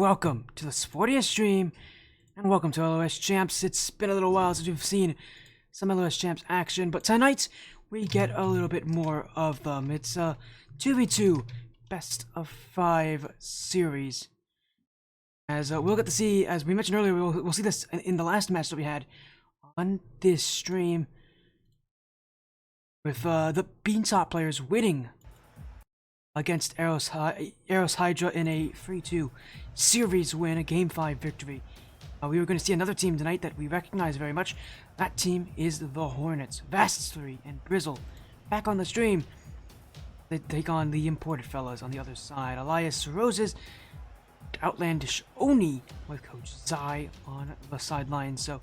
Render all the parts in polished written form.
Welcome to the sportiest stream, and welcome to LOS Champs. It's been a little while since we've seen some LOS Champs action, but tonight we get a little bit more of them. It's a 2v2 best of 5 series. As we'll get to see, as we mentioned earlier, we'll see this in the last match that we had on this stream, with the Beantop players winning against Eros Hydra in a 3-2 series win, a Game 5 victory. We were going to see another team tonight that we recognize very much. That team is the Hornets. Vast3 and Brizzle back on the stream. They take on the imported fellas on the other side. Elias Roses, Outlandish Oni with Coach Zai on the sidelines. So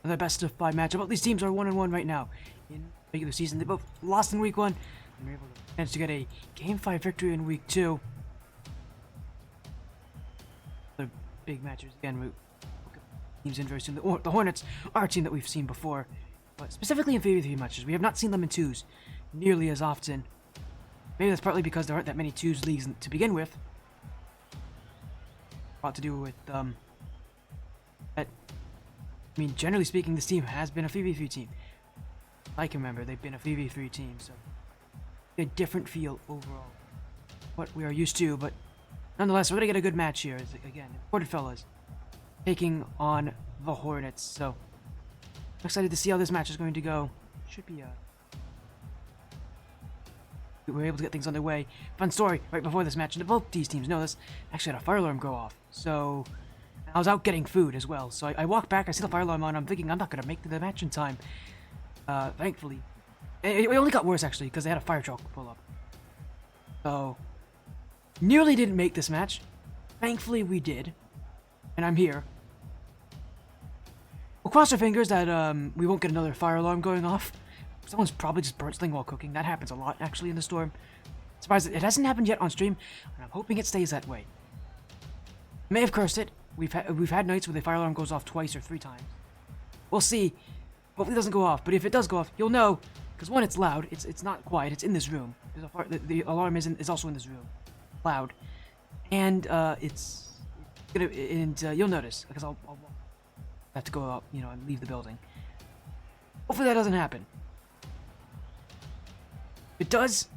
another best of 5 matchup. Both these teams are 1-1 right now in regular season. They both lost in week 1. And we're able to manage to get a Game 5 victory in week 2. Other big matches again. We'll get teams in very soon. The Hornets are a team that we've seen before, but specifically in 3v3 matches. We have not seen them in 2s nearly as often. Maybe that's partly because there aren't that many 2s leagues to begin with. A lot to do with that. I mean, generally speaking, this team has been a 3v3 team. I can remember they've been a 3v3 team, so a different feel overall, what we are used to, but nonetheless, we're gonna get a good match here. Again, imported fellas taking on the Hornets. So I'm excited to see how this match is going to go. Should be we're able to get things underway. Fun story right before this match, and both these teams know this. Actually, had a fire alarm go off, so I was out getting food as well. So I walked back. I see the fire alarm on. I'm thinking I'm not gonna make the match in time. Thankfully. It only got worse, actually, because they had a fire truck pull up. So, nearly didn't make this match. Thankfully, we did. And I'm here. We'll cross our fingers that we won't get another fire alarm going off. Someone's probably just burnt something while cooking. That happens a lot, actually, in the storm. Surprised it hasn't happened yet on stream, and I'm hoping it stays that way. May have cursed it. We've had nights where the fire alarm goes off twice or 3 times. We'll see. Hopefully it doesn't go off, but if it does go off, you'll know. Because one, it's loud. It's not quiet. It's in this room. The alarm is also in this room, loud, and you'll notice because I'll have to go up, and leave the building. Hopefully that doesn't happen. If it does,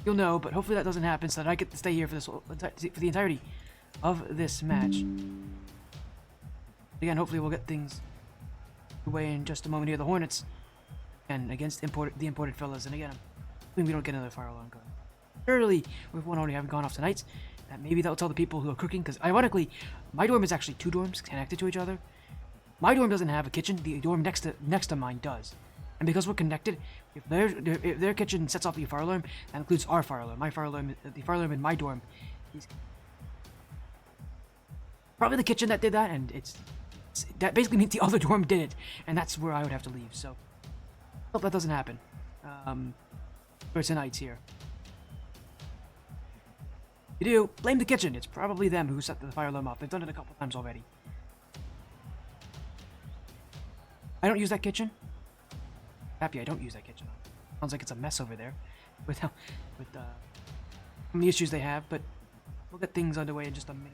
you'll know. But hopefully that doesn't happen, so that I get to stay here for the entirety of this match. Again, hopefully we'll get things away in just a moment here. The Hornets. And against the imported fellas, and again, I'm hoping we don't get another fire alarm going. Surely, with one already having gone off tonight, that maybe that'll tell the people who are cooking, because ironically, my dorm is actually 2 dorms connected to each other. My dorm doesn't have a kitchen, the dorm next to mine does. And because we're connected, if their kitchen sets off the fire alarm, that includes our fire alarm. The fire alarm in my dorm is probably the kitchen that did that, and that basically means the other dorm did it, and that's where I would have to leave, so hope that doesn't happen for tonight's here. If you do, blame the kitchen. It's probably them who set the fire alarm off. They've done it a couple times already. I don't use that kitchen. Happy I don't use that kitchen. Sounds like it's a mess over there with how many issues they have, but we'll get things underway in just a minute.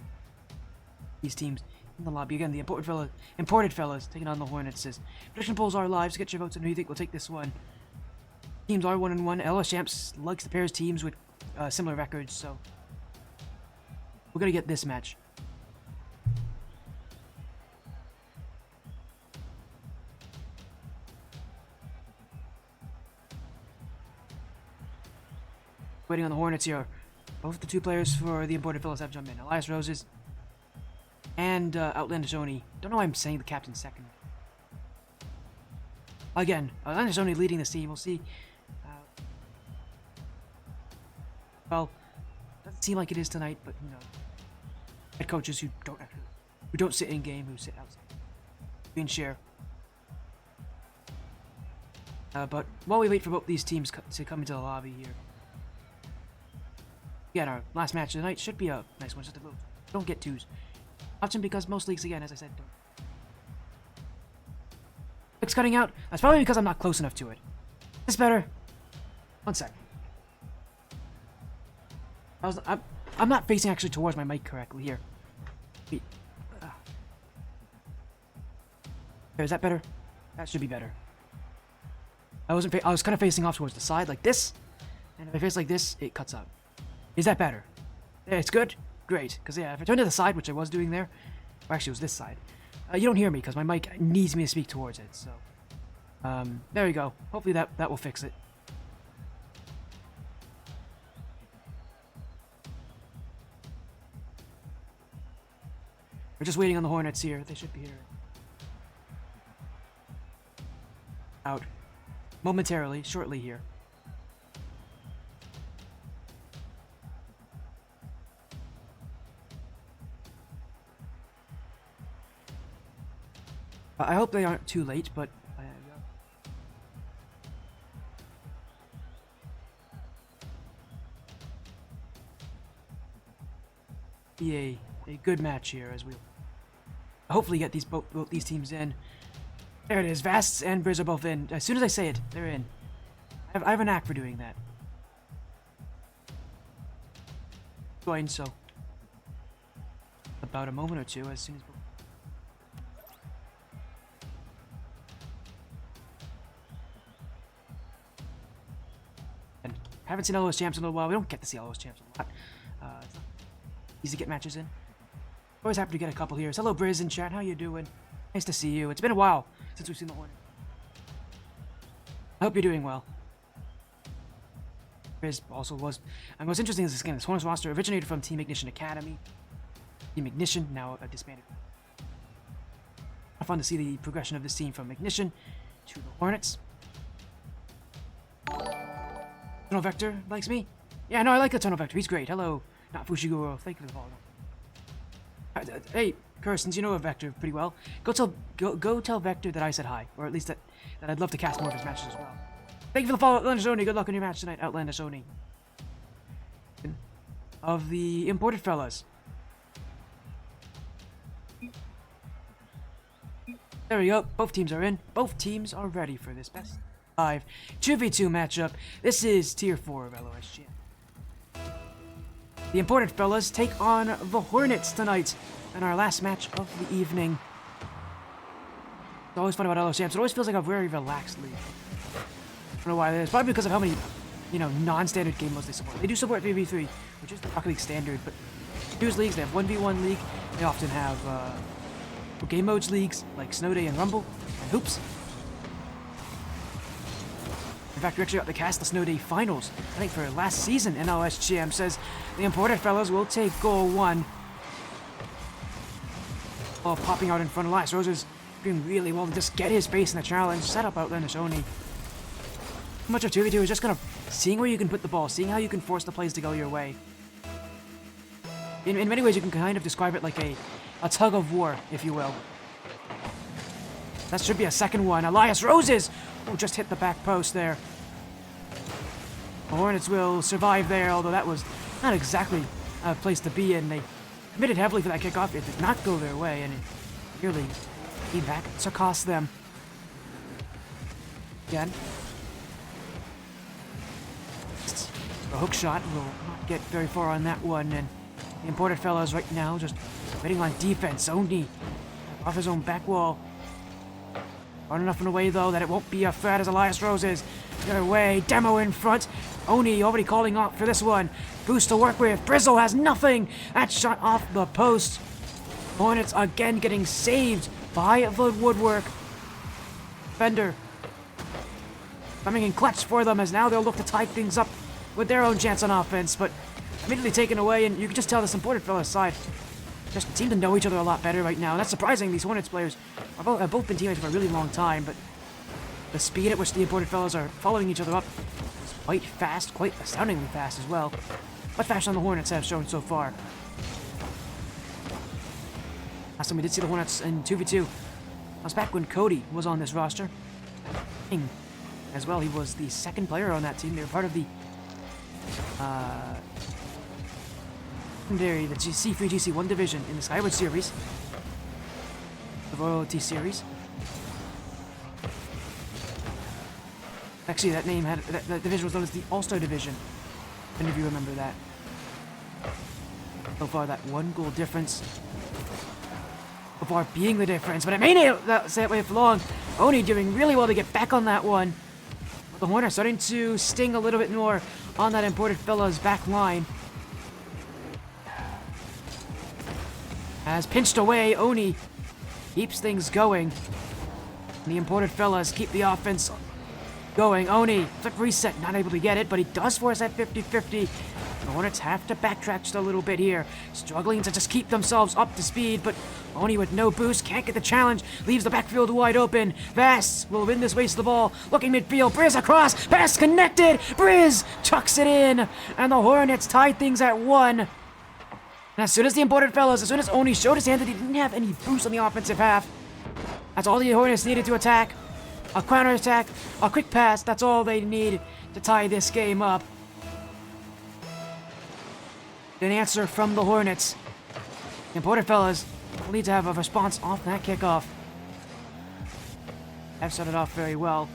These teams in the lobby again. The imported fellas taking on the Hornets. Says prediction polls are live, so get your votes on who you think will take this one. Teams are 1-1. LS Champs likes the pairs teams with similar records, so we're gonna get this match. Waiting on the Hornets here. Both the 2 players for the imported fellas have jumped in. Elias Roses and Outlandish Oni. Don't know why I'm saying the captain second. Again, Outlandish Oni leading this team. We'll see. Well, doesn't seem like it is tonight, but head coaches who don't sit in game, who sit outside, we can share. But while we wait for both these teams to come into the lobby here, again, our last match of the night should be a nice one. Just a little, don't get 2s. Often because most leagues, again, as I said, don't. It's cutting out. That's probably because I'm not close enough to it. Is this better? One sec. I'm not facing actually towards my mic correctly here. Wait. There, is that better? That should be better. I was kind of facing off towards the side like this, and if I face like this, it cuts out. Is that better? Yeah, it's good? Great, because yeah, if I turn to the side, which I was doing there, or actually it was this side, you don't hear me because my mic needs me to speak towards it, so... there we go. Hopefully that will fix it. We're just waiting on the Hornets here. They should be here. Out. Momentarily, shortly here. I hope they aren't too late, but... be a good match here as we hopefully get both these teams in. There it is. Vasts and Briz are both in. As soon as I say it, they're in. I have a knack for doing that. Join, so about a moment or two as soon as. And haven't seen LOS champs in a little while. We don't get to see LOS champs a lot. It's not easy to get matches in. Always happy to get a couple here. So hello, Briz in chat. How you doing? Nice to see you. It's been a while since we've seen the Hornet. I hope you're doing well. Briz also was. And what's interesting is this game. This Hornets roster originated from Team Ignition Academy. Team Ignition, now disbanded. Fun to see the progression of this team from Ignition to the Hornets. Tunnel Vector likes me. Yeah, no, I like the Tunnel Vector. He's great. Hello, not Fushiguro. Thank you for the follow. Hey, Kirsten, you know Vector pretty well. Go tell Vector that I said hi, or at least that I'd love to cast more of his matches as well. Thank you for the follow, Outlandish Oni. Good luck on your match tonight, Outlandish Oni. Of the imported fellas. There we go. Both teams are in. Both teams are ready for this best 5 2v2 matchup. This is Tier 4 of LOSG. The imported fellas take on the Hornets tonight in our last match of the evening. It's always fun about LOS champs. It always feels like a very relaxed league. I don't know why that is. Probably because of how many, non-standard game modes they support. They do support 3v3, which is the Rocket League standard, but News leagues, they have 1v1 league. They often have game modes leagues like Snow Day and Rumble and Hoops. In fact, we actually got the cast the Snow Day finals, I think for last season in LSGM. Says the imported fellows will take goal 1. While popping out in front of Elias Roses, doing really well to just get his base in the challenge, set up Outlandish Oni. Much of 2v2 is just kind of seeing where you can put the ball, seeing how you can force the plays to go your way. In many ways, you can kind of describe it like a tug of war, if you will. That should be a second one. Elias Roses! Oh, just hit the back post there. The Hornets will survive there, although that was not exactly a place to be in. They committed heavily for that kickoff. It did not go their way, and it nearly came back to cost them. Again. A hook shot will not get very far on that one, and the imported fellows right now just waiting on defense. Oni off his own back wall. Far enough and away though that it won't be a threat as Elias Roses. The other way, Demo in front. Oni already calling out for this one. Boost to work with. Brizzle has nothing. That shot off the post. Hornets again getting saved by the woodwork. Fender coming in clutch for them as now they'll look to tie things up with their own chance on offense, but immediately taken away, and you can just tell this imported fella's side just seem to know each other a lot better right now. And that's surprising. These Hornets players have both been teammates for a really long time, but the speed at which the imported fellas are following each other up is quite fast, quite astoundingly fast as well. Much faster than the Hornets have shown so far. Last time we did see the Hornets in 2v2 was back when Cody was on this roster. As well, he was the second player on that team. They were part of the the C3 GC1 division in the Skyward Series, the Royalty Series. Actually, that name had that division was known as the All-Star Division. If any of you remember that. So far, that 1 goal difference. So far being the difference, but it may not stay that way for long. Oni doing really well to get back on that one. The Hornets starting to sting a little bit more on that imported fella's back line. As pinched away, Oni keeps things going. The imported fellas keep the offense going. Oni, quick reset, not able to get it, but he does force that 50-50. The Hornets have to backtrack just a little bit here, struggling to just keep themselves up to speed, but Oni with no boost, can't get the challenge, leaves the backfield wide open. Vass will win this race to the ball, looking midfield, Briz across, pass connected, Briz tucks it in, and the Hornets tie things at 1. And as soon as the imported fellas, as soon as Oni showed his hand that he didn't have any boost on the offensive half, that's all the Hornets needed to attack. A counter-attack, a quick pass, that's all they need to tie this game up. An answer from the Hornets. The imported fellas will need to have a response off that kickoff. Have started off very well.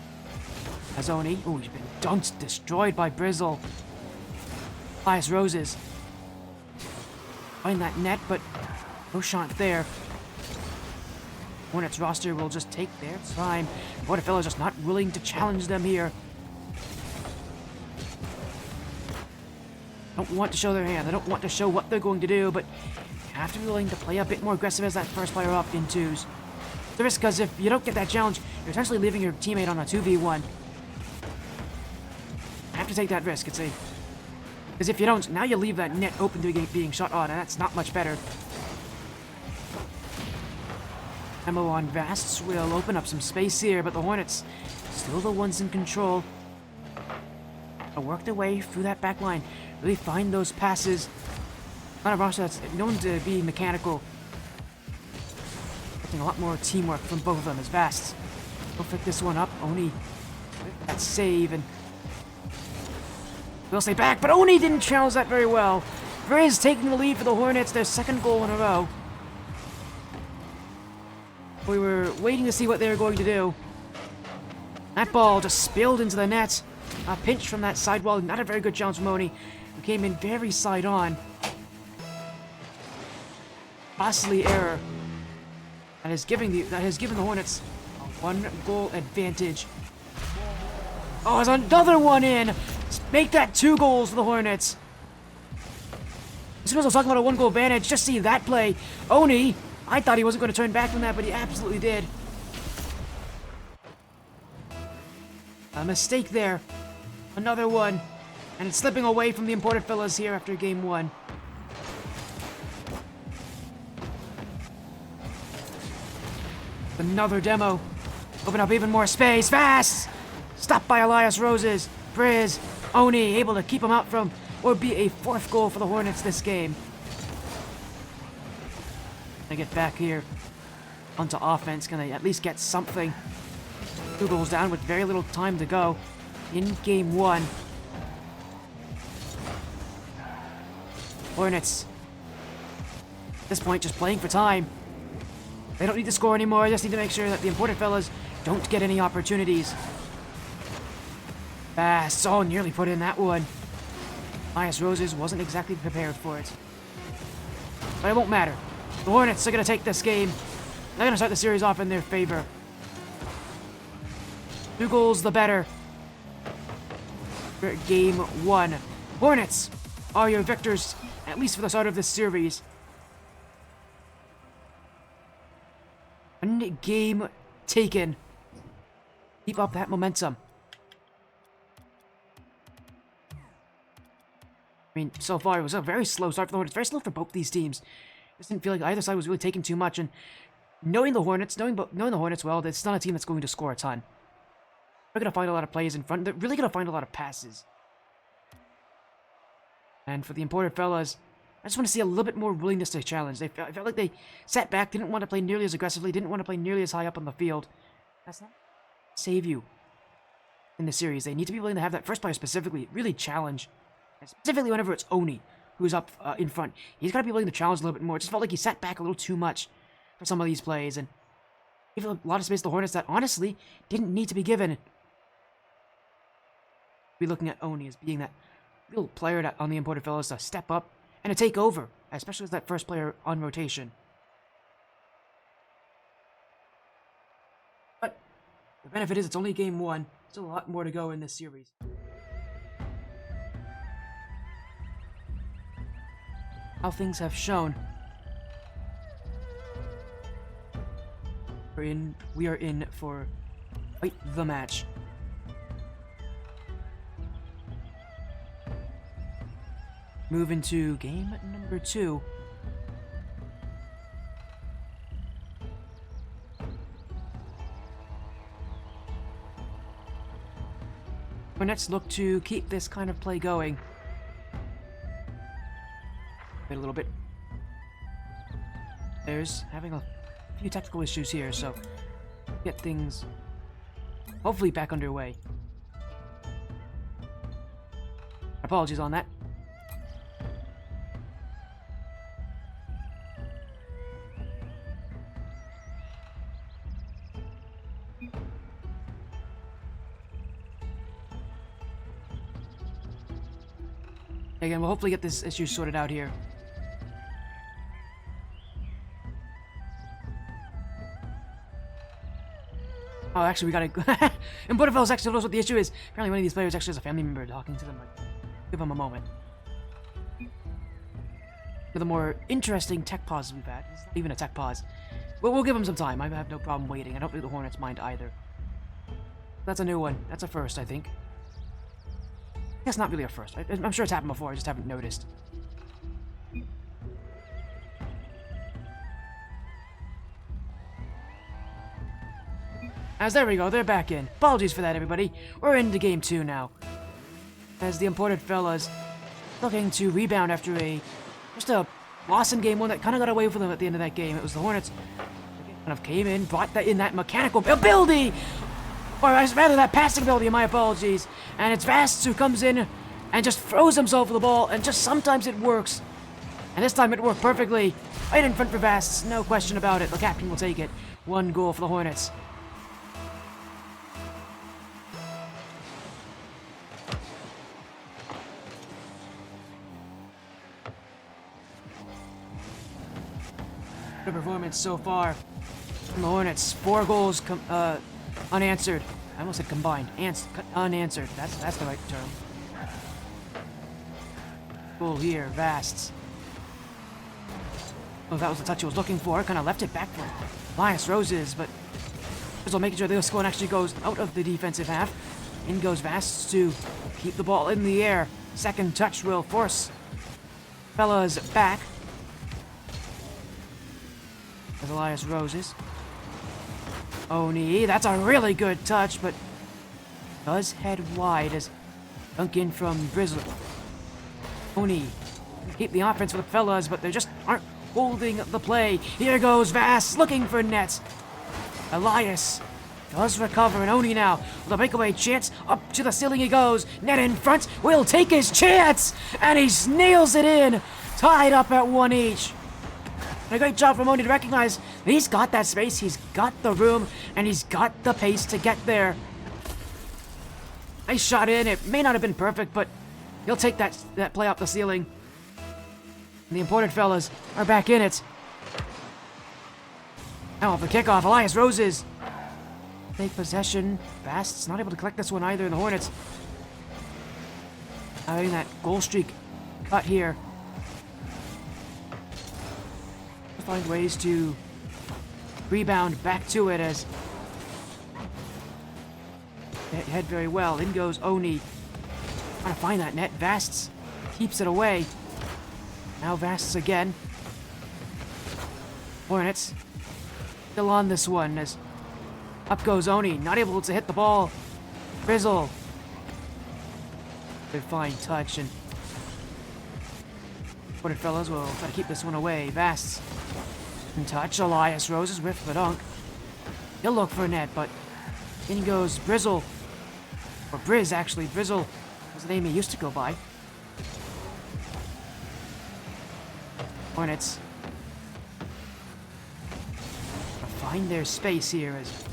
As Oni, ooh, he's been dunked, destroyed by Brizzle. Elias Roses. Find that net, but no shot there. Hornets roster will just take their time. Imported fellas just not willing to challenge them here. Don't want to show their hand. They don't want to show what they're going to do, but you have to be willing to play a bit more aggressive as that first player up in twos. The risk, because if you don't get that challenge, you're essentially leaving your teammate on a 2v1. You have to take that risk, because if you don't, now you leave that net open to being shot on, and that's not much better. Ammo on Vasts will open up some space here, but the Hornets still the ones in control. Work their way through that back line. Really find those passes. Not a roster that's known to be mechanical. Getting a lot more teamwork from both of them as Vasts will pick this one up. Oni, that save, and we'll stay back, but Oni didn't challenge that very well. Briz taking the lead for the Hornets, their 2nd goal in a row. We were waiting to see what they were going to do. That ball just spilled into the net. A pinch from that sidewall, not a very good challenge from Oni, who came in very side on. Costly error that has given the Hornets a 1-goal advantage. Oh, there's another one in. Let's make that 2 goals for the Hornets. As soon as I was talking about a 1-goal advantage, just see that play. Oni, I thought he wasn't going to turn back from that, but he absolutely did. A mistake there. Another one. And it's slipping away from the imported fellas here after game 1. Another demo. Open up even more space. Fast! Stopped by Elias Roses. Briz. Oni able to keep him out from what would be a 4th goal for the Hornets this game. They get back here onto offense. Can they at least get something? 2 goals down with very little time to go in game 1. Hornets, at this point, just playing for time. They don't need to score anymore. They just need to make sure that the imported fellas don't get any opportunities. So nearly put in that one. Elias Roses wasn't exactly prepared for it. But it won't matter. The Hornets are going to take this game. They're going to start the series off in their favor. 2 goals the better. For game 1. Hornets are your victors, at least for the start of this series. 1 game taken. Keep up that momentum. I mean, so far it was a very slow start for the Hornets. Very slow for both these teams. Just didn't feel like either side was really taking too much. And knowing the Hornets, knowing the Hornets well, it's not a team that's going to score a ton. They're going to find a lot of plays in front. They're really going to find a lot of passes. And for the imported fellas, I just want to see a little bit more willingness to challenge. I felt like they sat back, didn't want to play nearly as aggressively, didn't want to play nearly as high up on the field. That's not save you in the series. They need to be willing to have that first player specifically really challenge. And specifically whenever it's Oni who's up in front. He's got to be willing to challenge a little bit more. It just felt like he sat back a little too much for some of these plays. And gave a lot of space to the Hornets that honestly didn't need to be given. We're looking at Oni as being that real player on the imported fellas to step up and to take over especially as that first player on rotation. But the benefit is it's only game 1. Still a lot more to go in this series. How things have shown. We are in for quite the match. Move into game number 2. Hornets look to keep this kind of play going. Wait a little bit. There's having a few technical issues here, so get things hopefully back underway. Apologies on that. Again, we'll hopefully get this issue sorted out here. Oh, actually, we gotta... And Butterfell's actually knows what the issue is. Apparently one of these players actually has a family member talking to them. Like, give them a moment. For the more interesting tech pauses we've had. It's not even a tech pause. But we'll give them some time. I have no problem waiting. I don't think the Hornets mind either. That's a new one. That's a first, I think. That's not really a first. I'm sure it's happened before, I just haven't noticed. As there we go, they're back in. Apologies for that, everybody. We're into game 2 now. As the imported fellas looking to rebound after just a loss in game 1 that kind of got away from them at the end of that game. It was the Hornets kind of came in, brought that mechanical ability! Or rather, that passing ability, my apologies. And it's Vasts who comes in and just throws himself for the ball, and just sometimes it works. And this time it worked perfectly. Right in front for Vasts, no question about it. The captain will take it. 1 goal for the Hornets. Good performance so far from the Hornets. 4 goals unanswered. I almost said combined. Unanswered. That's the right term. Goal here, Vasts. Oh, that was the touch he was looking for. Kind of left it back for Elias Roses, but Rizzo making sure the score actually goes out of the defensive half. In goes Vasts to keep the ball in the air. Second touch will force fellas back. As Elias Roses. Oni, that's a really good touch, but does head wide as dunk in from Brizzle. Oni, keep the offense for the fellas, but they just aren't holding the play. Here goes Vass, looking for nets. Elias does recover, and Oni now with a breakaway chance. Up to the ceiling he goes. Net in front, will take his chance, and he nails it in. Tied up at 1 each. And a great job from Oni to recognize that he's got that space, he's got the room, and he's got the pace to get there. Nice shot in. It may not have been perfect, but he'll take that play up the ceiling. And the imported fellas are back in it. Now for kickoff, Elias Roses. Take possession. Bast's not able to collect this one either in the Hornets. Having that goal streak cut here. Find ways to rebound back to it as they head very well. In goes Oni. Trying to find that net. Vasts keeps it away. Now Vasts again. Hornets still on this one as up goes Oni. Not able to hit the ball. Frizzle. Good fine touch, and Ported fellas will try to keep this one away. Vasts in touch. Elias Roses with the dunk. He'll look for a net, but in goes Brizzle. Or Briz, actually. Brizzle was the name he used to go by. Hornets find their space here as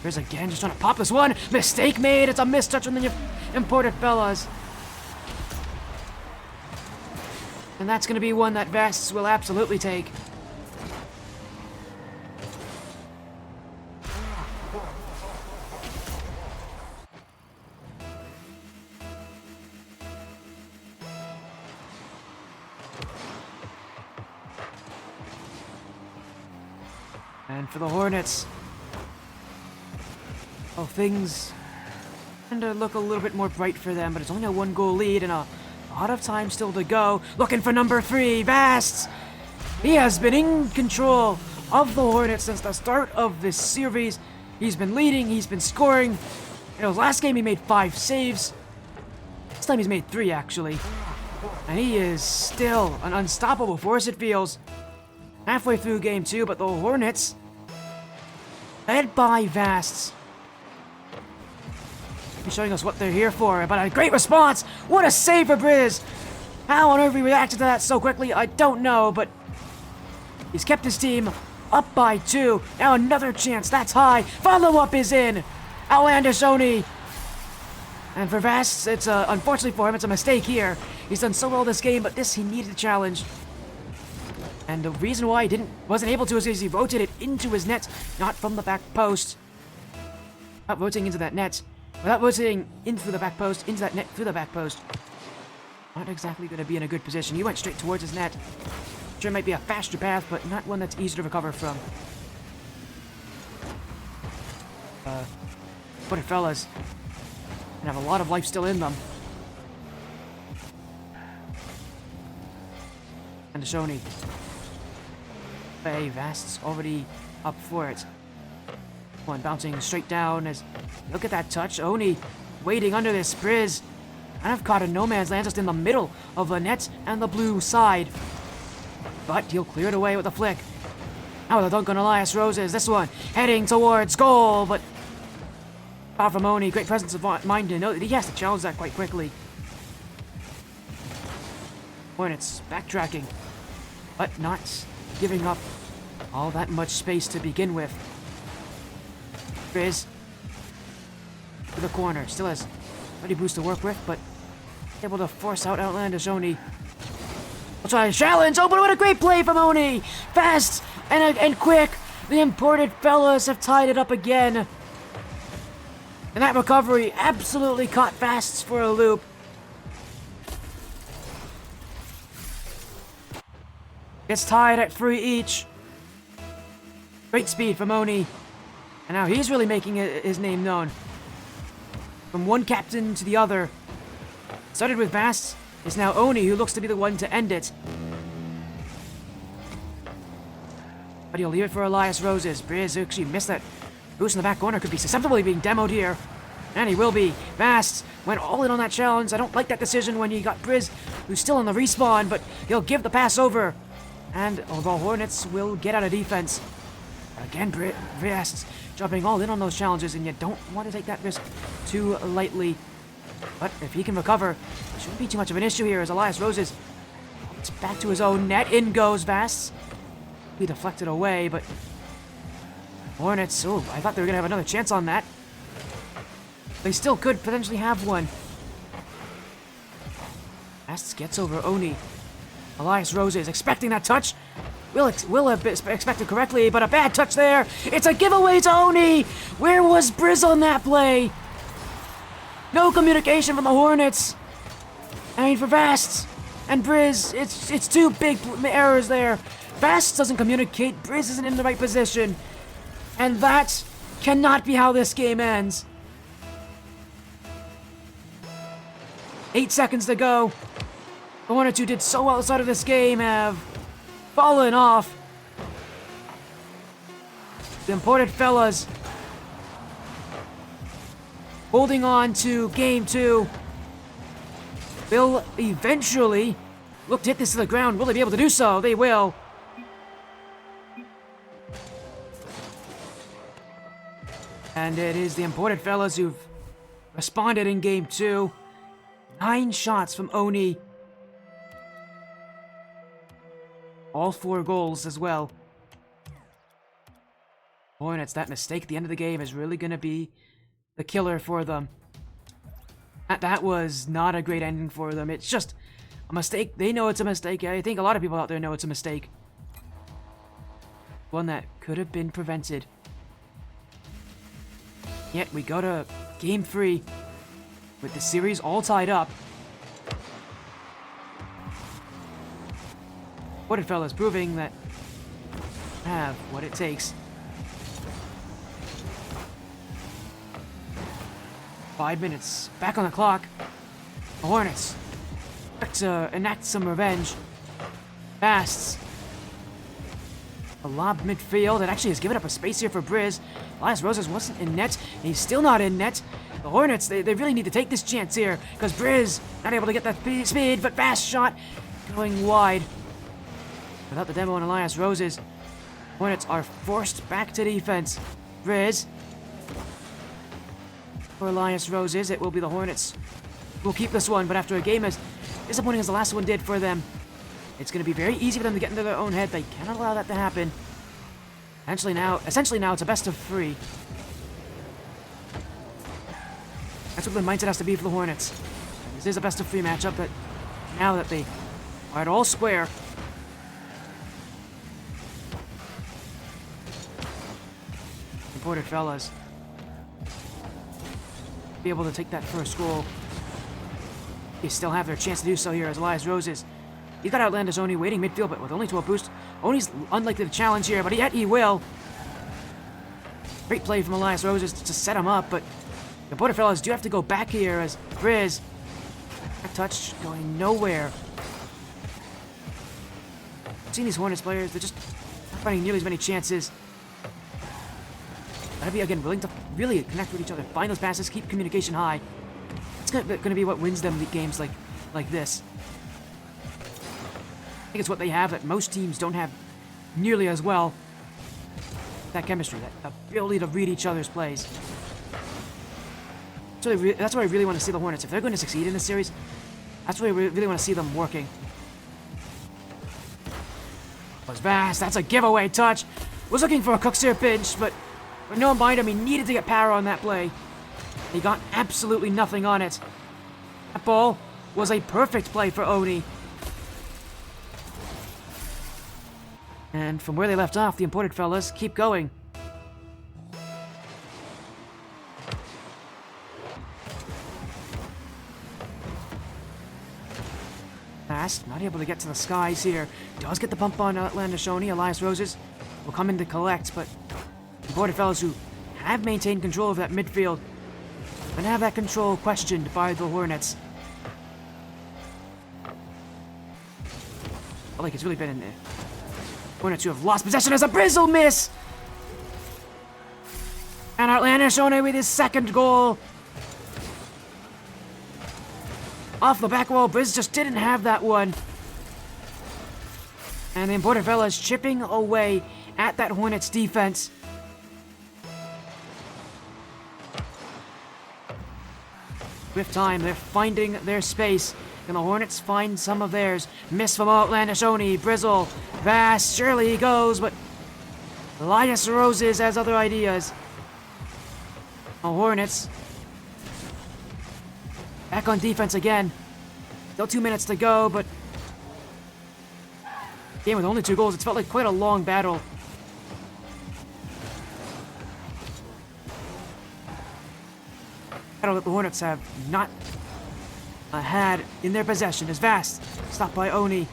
Briz again just trying to pop this one. Mistake made. It's a mistouch from the imported fellas. And that's going to be one that Vests will absolutely take. And for the Hornets, well, things tend to look a little bit more bright for them, but it's only a 1-goal lead and a lot of time still to go. Looking for number 3, Vasts. He has been in control of the Hornets since the start of this series. He's been leading, he's been scoring. In his last game, he made 5 saves. This time he's made 3, actually. And he is still an unstoppable force, it feels. Halfway through game 2, but the Hornets, led by Vasts, showing us what they're here for. But a great response! What a save for Briz! How on earth he reacted to that so quickly, I don't know, but he's kept his team up by 2. Now another chance, that's high. Follow-up is in! Outlandish Oni! And for Vasts, it's unfortunately for him, it's a mistake here. He's done so well this game, but this he needed a challenge. And the reason why he wasn't able to is because he rotated into his net, not from the back post. Not rotating into that net. Without rotating in through the back post, into that net through the back post. Not exactly going to be in a good position. He went straight towards his net. Sure, it might be a faster path, but not one that's easy to recover from. Put it, fellas. And have a lot of life still in them. And Shoni. Vast's already up for it. One bouncing straight down as... Look at that touch. Oni waiting under this. Briz. And I've caught a no man's land just in the middle of the net and the blue side. But he'll clear it away with a flick. Now the dunk on Elias Roses. This one heading towards goal, but... Far from Oni. Great presence of mind to know that he has to challenge that quite quickly. Hornets backtracking, but not giving up all that much space to begin with. Briz to the corner. Still has ready boost to work with, but able to force out Outlandish Oni. We'll try a challenge. Oh, but what a great play from Oni! Fast and quick. The imported fellas have tied it up again. And that recovery absolutely caught Fasts for a loop. It's tied at 3 each. Great speed from Oni. And now he's really making his name known. From one captain to the other. Started with Vasts. It's now Oni who looks to be the one to end it. But he'll leave it for Elias Roses. Briz actually missed that. Boost in the back corner could be susceptible to being demoed here. And he will be. Vasts went all in on that challenge. I don't like that decision when you got Briz, who's still on the respawn, but he'll give the pass over. And although Hornets will get out of defense. Again, Vasts jumping all in on those challenges, and you don't want to take that risk too lightly. But if he can recover, it shouldn't be too much of an issue here as Elias Roses gets back to his own net. In goes Vasts. He deflected away, but Hornets, oh, I thought they were going to have another chance on that. They still could potentially have one. Vasts gets over Oni. Elias Roses expecting that touch. Will have expected correctly, but a bad touch there. It's a giveaway to Oni. Where was Briz on that play? No communication from the Hornets. I mean, for Vasts and Briz, it's 2 big errors there. Vasts doesn't communicate. Briz isn't in the right position. And that cannot be how this game ends. 8 seconds to go. The Hornets who did so well outside of this game have fallen off. The imported fellas holding on to game 2 will eventually look to hit this to the ground. Will they be able to do so? They will. And it is the imported fellas who've responded in game 2. 9 shots from Oni. All 4 goals as well. Hornets, that mistake at the end of the game is really going to be the killer for them. That was not a great ending for them. It's just A mistake. They know it's a mistake. I think a lot of people out there know it's a mistake. One that could have been prevented. Yet we go to Game 3 with the series all tied up. What it fellas proving that have what it takes. 5 minutes back on the clock. The Hornets back to enact some revenge. Fasts. A lob midfield. It actually has given up a space here for Briz. Elias Roses wasn't in net, and he's still not in net. The Hornets, they really need to take this chance here, because Briz not able to get that speed, but fast shot going wide. Without the demo on Elias Roses, Hornets are forced back to defense. Briz. For Elias Roses, it will be the Hornets who will keep this one, but after a game as disappointing as the last one did for them, it's going to be very easy for them to get into their own head. They cannot allow that to happen. Essentially now, it's a best of 3. That's what the mindset has to be for the Hornets. This is a best of 3 matchup, but now that they are at all square, imported fellas be able to take that first goal. They still have their chance to do so here as Elias Roses. He's got outlandish Oni waiting midfield, but with only 12 boost. Oni's unlikely to challenge here, but yet he will. Great play from Elias Roses to set him up, but the Border fellas do have to go back here as Briz. That touch going nowhere. I've seen these Hornets players, they're just not finding nearly as many chances. Gotta be, again, willing to really connect with each other, find those passes, keep communication high. It's gonna be what wins them the games like this. I think it's what they have that most teams don't have nearly as well. That chemistry, that ability to read each other's plays. That's where I really want to see the Hornets. If they're going to succeed in this series, that's where I really want to see them working. Was vast. That's a giveaway touch. Was looking for a Cooksear pinch, but with no one behind him, he needed to get power on that play. He got absolutely nothing on it. That ball was a perfect play for Oni. And from where they left off, the imported fellas keep going. Fast, not able to get to the skies here. Does get the bump on Landashoni. Elias Roses will come in to collect, but the imported fellas who have maintained control of that midfield and have that control questioned by the Hornets. I like it's really been in there. Hornets who have lost possession as a Brizzle miss! And Outlandish One with his second goal. Off the back wall, Briz just didn't have that one. And the imported fellas chipping away at that Hornets defense. With time, they're finding their space. And the Hornets find some of theirs. Miss from Outlandish Oni, Brizzle, Vast, surely he goes, but Elias Roses has other ideas. The Hornets back on defense again. Still 2 minutes to go, but game with only 2 goals. It's felt like quite a long battle. Battle that the Hornets have not had in their possession is Vast. Stopped by Oni.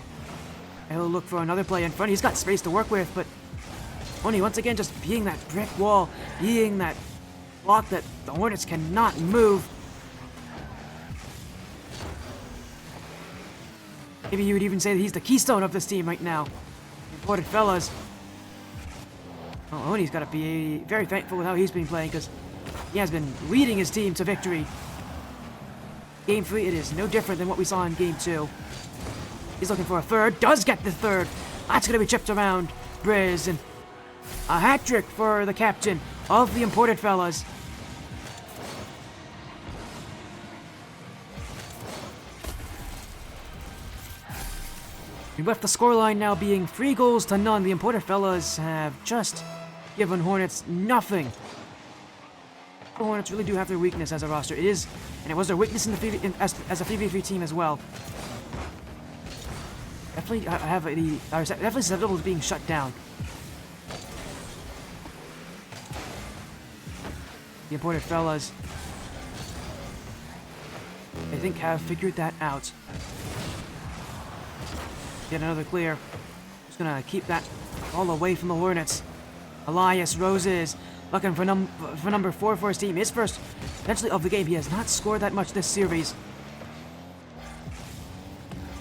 And he'll look for another play in front. He's got space to work with, but Oni once again just being that brick wall, being that block that the Hornets cannot move. Maybe you would even say that he's the keystone of this team right now. Imported fellas. Well, Oni's got to be very thankful with how he's been playing, because he has been leading his team to victory. Game 3, it is no different than what we saw in Game 2. He's looking for a third, does get the third. That's going to be chipped around Briz, and a hat trick for the captain of the imported fellas. And with the scoreline now being 3-0, the imported fellas have just given Hornets nothing. The Hornets really do have their weakness as a roster. It is, and it was their weakness in the as a 3v3 team as well. definitely are definitely susceptible to being shut down. The imported fellas, I think, have figured that out. Get another clear. Just gonna keep that all away from the Hornets. Elias Roses looking for number 4 for his team. His first, eventually, of the game. He has not scored that much this series.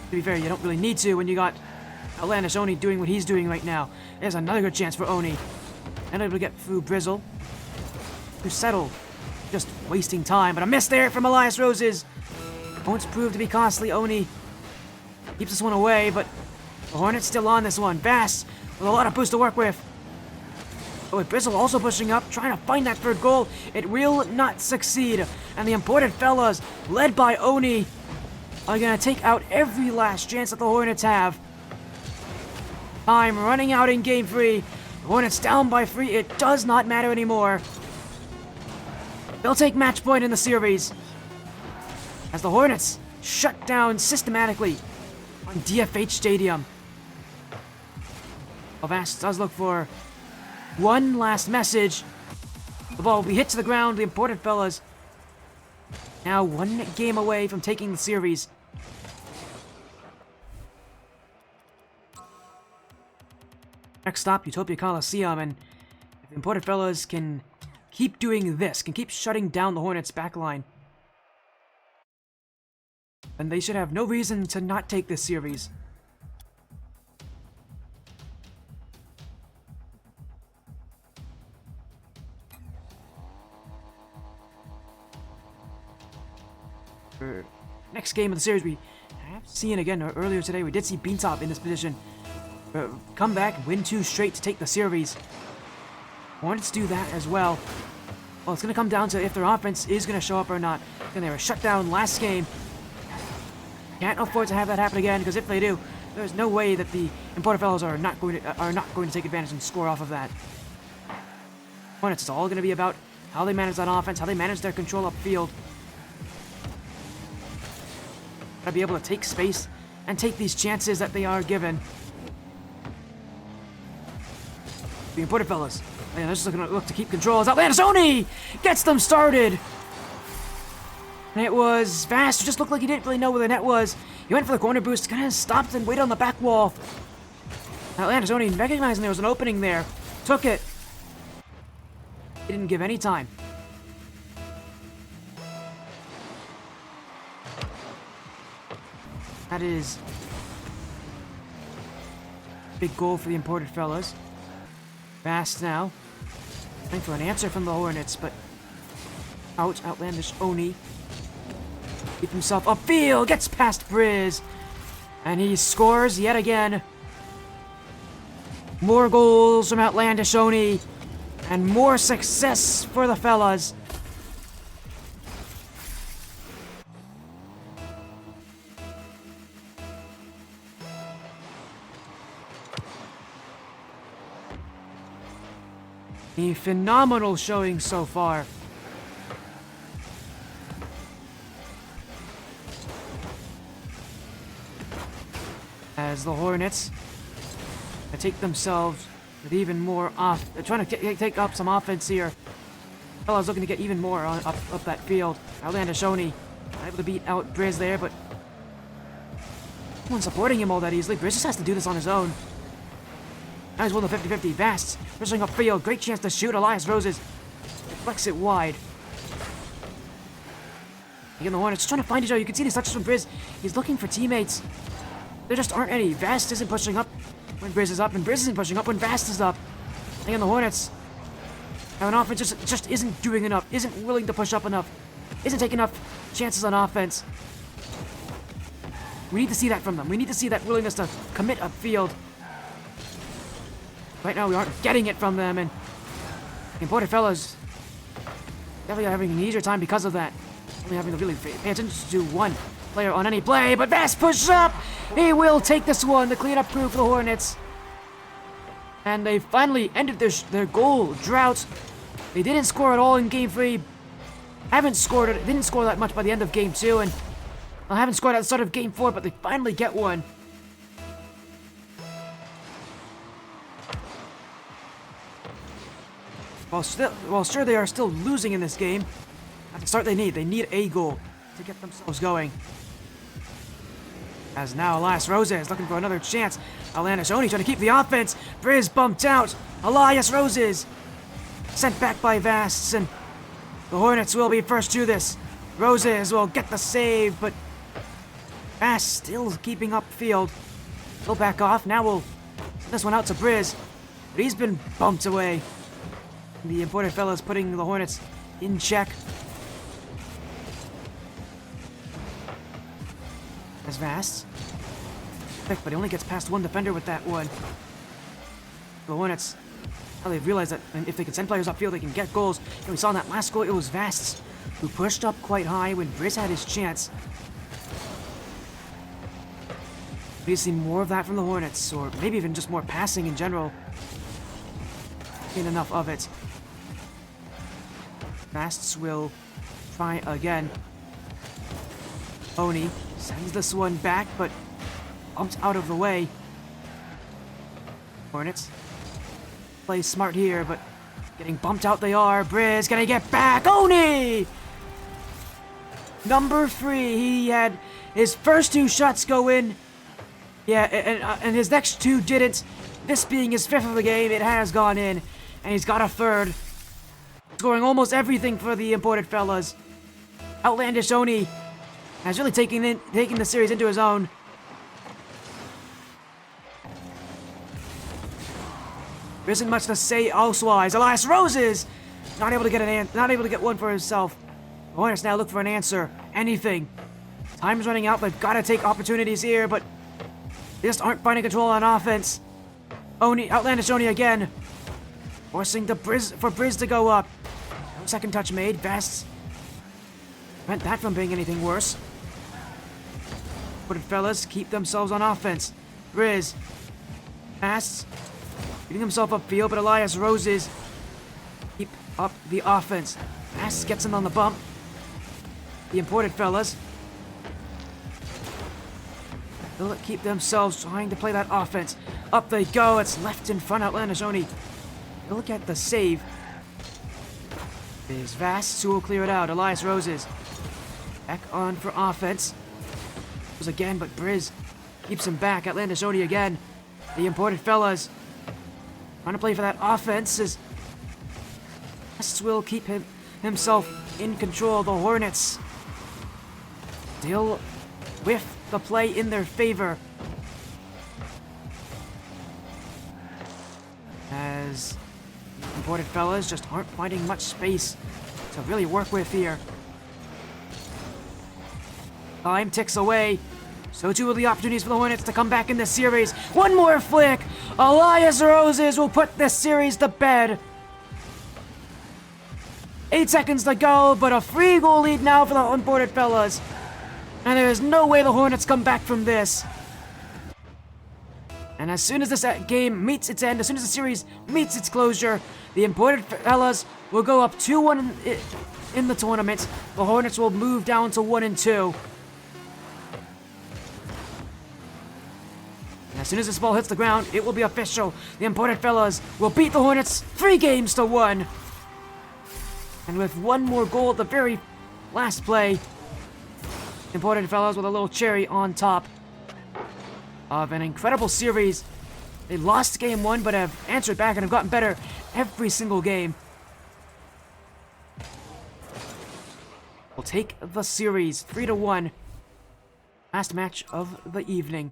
To be fair, you don't really need to when you got Outlandish Oni doing what he's doing right now. There's another good chance for Oni. And able to get through Brizzle. To settle. Just wasting time, but a miss there from Elias Roses. Won't prove to be costly. Oni keeps this one away, but the Hornets still on this one. Bass with a lot of boost to work with. But with Brizzle also pushing up, trying to find that third goal, it will not succeed. And the imported fellas, led by Oni, are going to take out every last chance that the Hornets have. Time running out in game 3. The Hornets down by 3. It does not matter anymore. They'll take match point in the series. As the Hornets shut down systematically on DFH Stadium. Avast does look for one last message. The ball will be hit to the ground. The imported fellas now one game away from taking the series. Next stop, Utopia Coliseum, and if the imported fellas can keep doing this, can keep shutting down the Hornets' backline, and they should have no reason to not take this series. For next game of the series, we have seen again earlier today, we did see Beantop in this position. Come back, win 2 straight to take the series. Hornets do that as well. Well, it's going to come down to if their offense is going to show up or not. And they were shut down last game. Can't afford to have that happen again, because if they do, there's no way that the imported fellows are not going to take advantage and score off of that. Hornets, it's all going to be about how they manage that offense, how they manage their control upfield. Gotta be able to take space and take these chances that they are given. The imported fellas. Man, they're just going to look to keep control as Outlandish Oni gets them started. And it was Vast, who just looked like he didn't really know where the net was. He went for the corner boost, kind of stopped and waited on the back wall. Outlandish Oni, recognizing there was an opening there, took it. He didn't give any time. That is a big goal for the imported fellas. Fast now. Trying for an answer from the Hornets, but Outlandish Oni. Keep himself upfield, gets past Briz. And he scores yet again. More goals from Outlandish Oni. And more success for the fellas. A phenomenal showing so far. As the Hornets take themselves with even more off. They're trying to take up some offense here. Fellas looking to get even more up that field. Outlandish Oni able to beat out Briz there, but no one supporting him all that easily. Briz just has to do this on his own. Now he's winning the 50-50. Vast pushing upfield. Great chance to shoot. Elias Roses deflects it wide. Again, the Hornets trying to find each other. You can see these touches from Briz. He's looking for teammates. There just aren't any. Vast isn't pushing up when Briz is up, and Briz isn't pushing up when Vast is up. Again, the Hornets have an offense just isn't doing enough, isn't willing to push up enough, isn't taking enough chances on offense. We need to see that from them. We need to see that willingness to commit upfield. Right now, we aren't getting it from them, and the imported fellas definitely having an easier time because of that. Only having to really pay attention to one player on any play, but Vast pushes up! He will take this one, the cleanup crew for the Hornets. And they finally ended their goal drought. They didn't score at all in Game 3. Didn't score that much by the end of Game 2, and haven't scored at the start of Game 4, but they finally get one. While sure they are still losing in this game, at the start they need a goal to get themselves going. As now Elias Roses looking for another chance. Outlandish Oni trying to keep the offense. Briz bumped out. Elias Roses sent back by Vasts, and the Hornets will be first to this. Roses will get the save, but Vasts still keeping up field. He'll back off. Now we'll send this one out to Briz, but he's been bumped away. The imported fellas putting the Hornets in check. As Vasts. Quick, but he only gets past one defender with that one. The Hornets, now they've realized that if they can send players upfield, they can get goals. And we saw in that last goal, it was Vasts who pushed up quite high when Briz had his chance. We need to see more of that from the Hornets, or maybe even just more passing in general. Ain't enough of it. Vasts will try again. Oni sends this one back, but bumped out of the way. Hornets play smart here, but getting bumped out they are. Briz gonna get back. Oni! Number 3. He had his first 2 shots go in. Yeah, and his next 2 didn't. This being his 5th of the game, it has gone in. And he's got a 3rd. Scoring almost everything for the imported fellas. Outlandish Oni has really taken the series into his own. There isn't much to say elsewise. Elias Roses not able to get one for himself. The Hornets now look for an answer. Anything. Time's running out. They've got to take opportunities here, but they just aren't finding control on offense. Outlandish Oni again, forcing Briz to go up. No second touch made. Vasts prevent that from being anything worse. But fellas keep themselves on offense. Briz, Vasts getting himself upfield, but Elias Roses keep up the offense. Vasts gets him on the bump. The imported fellas they'll keep themselves trying to play that offense. Up they go. It's left in front. Outlandish Oni. Look at the save. There's Vasts who will clear it out. Elias Roses back on for offense. Goes again, but Briz keeps him back. Outlandish Oni again. The imported fellas trying to play for that offense as Vasts will keep himself in control. The Hornets still with the play in their favor. As imported fellas just aren't finding much space to really work with here. Time ticks away. So too will the opportunities for the Hornets to come back in this series. One more flick. Elias Roses will put this series to bed. 8 seconds to go, but a 3-goal lead now for the imported fellas. And there is no way the Hornets come back from this. And as soon as this game meets its end, as soon as the series meets its closure, the imported fellas will go up 2-1 in the tournament. The Hornets will move down to 1-2. And as soon as this ball hits the ground, it will be official. The imported fellas will beat the Hornets 3-1. And with one more goal at the very last play, imported fellas with a little cherry on top of an incredible series. They lost game 1, but have answered back and have gotten better every single game. We'll take the series 3-1. Last match of the evening.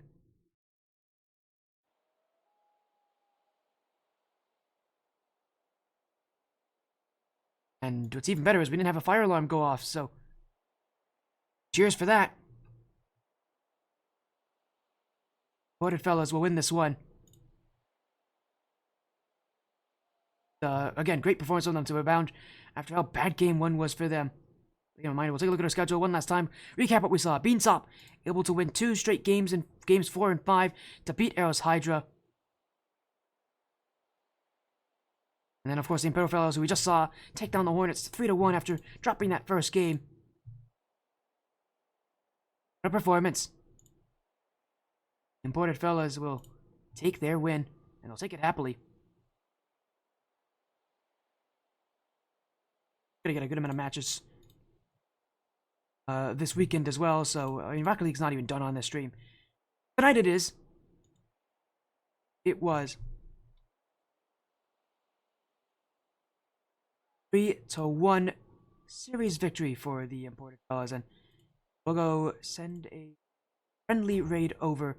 And what's even better is we didn't have a fire alarm go off, so cheers for that. Voted fellas will win this one. Again, great performance on them to rebound after how bad game 1 was for them. We'll take a look at our schedule one last time. Recap what we saw. Beansop able to win 2 straight games in games 4 and 5 to beat Eros Hydra. And then, of course, the Imperial Fellows, who we just saw, take down the Hornets 3-1 after dropping that first game. What a performance. Imported Fellas will take their win, and they'll take it happily. Gonna get a good amount of matches this weekend as well. So I mean, Rocket League's not even done on this stream. Tonight it is. It was 3-1 series victory for the imported fellas, and we'll go send a friendly raid over.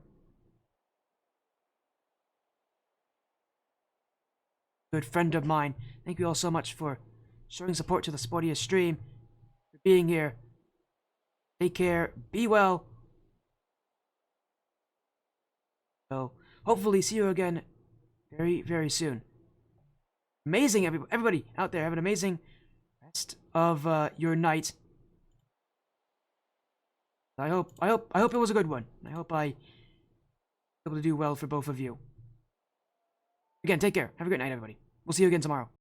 Good friend of mine. Thank you all so much for showing support to the Sportiest stream, for being here. Take care. Be well. So, hopefully see you again very, very soon. Amazing, everybody out there. Have an amazing rest of your night. I hope it was a good one. I hope I was able to do well for both of you. Again, take care. Have a great night, everybody. We'll see you again tomorrow.